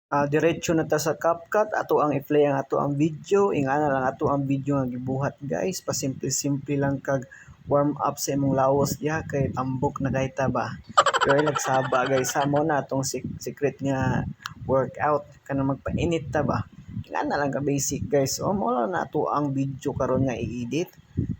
Diretso na ta sa CapCut, ato ang i-play ang ato ang video, ingana lang ato ang video nga gibuhat guys, pasimple-simple lang kag warm up sa imong lawas diha kay tambok na gayta ba. Pero nagsaba guys, mo na atong secret nga workout kanang magpainit ta ba. Ingana lang ka basic guys. O mo lang na ato ang video karon nga i-edit.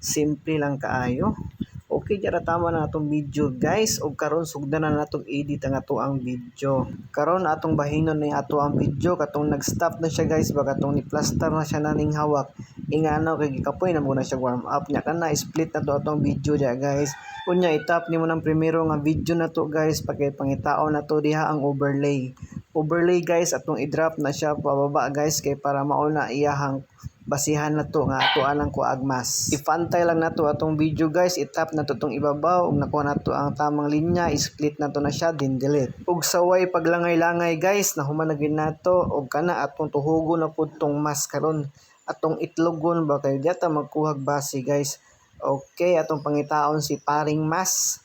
Simple lang kaayo. Okay, jara tama na atong video guys. Og karon sugdan na natong edit ang ato ang video. Karon atong bahinon ni ato ang video katong nag-stop na siya guys, baka atong ni-plaster na siya naning hawak. Ingano kay gikapoy na muna siya warm up nya kana split na to atong video dia guys. Unya itap nimo nang primero nga video na to guys, pagkay pangitaon na to diha ang overlay. Overlay guys atong i-drop na siya pababa guys kay para mauna iyahang basihan na to nga ato anang kuagmas. Ipantay lang nato atong video guys, itap na to tong ibabaw ug nakuha nato ang tamang linya, split na to na siya din delete. Ug saway paglangay-langay guys, nahuman na gid nato og kana atong tuhugon na pud tong mask karon. Atong itlogon ba kay data magkuhag base guys. Okay, atong pangitaon si paring mas.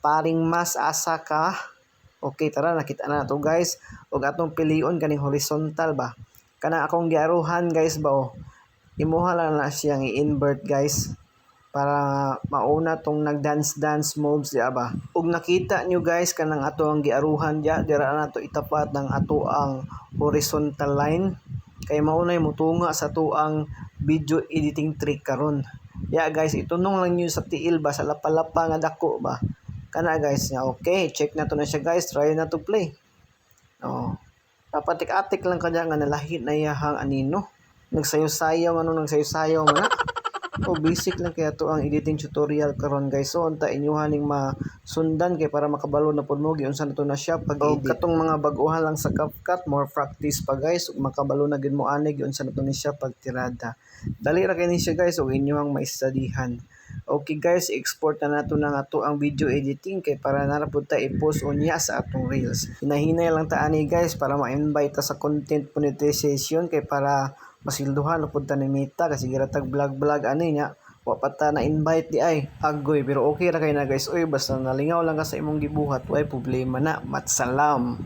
Paring mas asa ka? Okay, tara nakita na to guys. Ug atong pilion kaning horizontal ba. Kana akong giaruhan guys ba oh. Imuha lang na siyang i-invert guys para mauna tong nag-dance moves diya ba. Ug nakita nyo guys kanang ato ang giaruhan diya, dira na to itapat ng ato ang horizontal line kay maunay mutunga sa ato ang video editing trick karon. Ya guys, itunong lang nyo sa tiil ba sa lapalapa nga dako ba. Kana guys nga okay, check na to na siya guys, try na to play. Oh. Papatik-atik lang kanya nga nalahi na iyahang anino. Nagsayo-sayaw nagsayo-sayaw na. O basic lang kaya to ang editing tutorial karon guys. So unta inyuhan ning masundan kay para makabalo na pud mo giunsa na to na siya pag-edit. Katong mga bag-ohan lang sa CapCut, more practice pa guys ug makabalo na gid mo ani giunsa na to ni siya pagtirada. Dali ra kay ni siya guys ug inyuhang maistudihan. Okay guys, export na nato na ato ang video editing kay para nara pud ta i-post unya sa atong reels. Hinahinay lang ta ani guys para ma-invite ta sa content monetization kay para masilduhan na pud ta ni Meta kasi giratag vlog ani nya. Wa pa ta na invite di ay agoy pero okay ra kay na guys. Oy basta nalingaw lang ka sa imong gibuhat, way problema na. Matsalam.